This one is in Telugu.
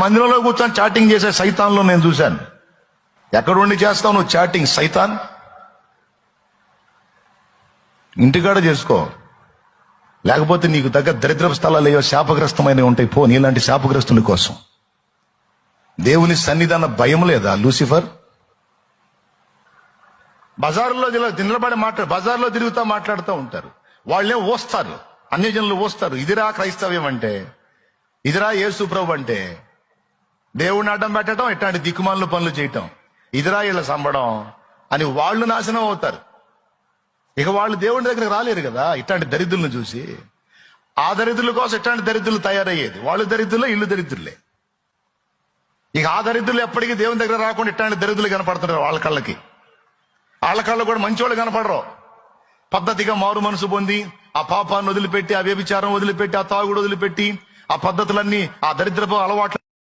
మందిరంలో కూర్చొని చాటింగ్ చేసే సైతాన్లో నేను చూశాను. ఎక్కడ ఉండి చేస్తావు నువ్వు చాటింగ్ సైతాన్? ఇంటికాడ చేసుకో, లేకపోతే నీకు దగ్గర దరిద్రపు స్థలాలు ఏవో శాపగ్రస్తమైనవి ఉంటాయి. పో, నీలాంటి శాపగ్రస్తుల కోసం. దేవుని సన్నిధాన భయం లేదా లూసిఫర్? బజార్లో నిలబడి బజార్లో తిరుగుతా మాట్లాడుతూ ఉంటారు. వాళ్ళే ఓస్తారు, అన్యజనులు ఓస్తారు. ఇదిరా క్రైస్తవ్యం అంటే, ఇదిరా యేసు ప్రభు అంటే. దేవుడిని అడ్డం పెట్టడం, ఇట్లాంటి దిక్కుమాలను పనులు చేయటం, ఇదిరా వీళ్ళ సంబడం అని వాళ్ళు నాశనం అవుతారు. ఇక వాళ్ళు దేవుని దగ్గరకు రాలేరు కదా ఇట్లాంటి దరిద్రులను చూసి. ఆ దరిద్రుల కోసం ఇట్లాంటి దరిద్రులు తయారయ్యేది. వాళ్ళు దరిద్రులే, ఇల్లు దరిద్రులే. ఇక ఆ దరిద్రులు ఎప్పటికీ దేవుని దగ్గర రాకుండా ఇట్లాంటి దరిద్రులు కనపడుతున్నారు. వాళ్ళ కళ్ళకి, వాళ్ళ కళ్ళు కూడా మంచివాళ్ళు కనపడరు. పద్ధతిగా మారు మనసు పొంది ఆ పాపాన్ని వదిలిపెట్టి, ఆ వ్యభిచారం వదిలిపెట్టి, ఆ తాగుడు వదిలిపెట్టి, ఆ పద్ధతులన్నీ, ఆ దరిద్రపు అలవాట్లు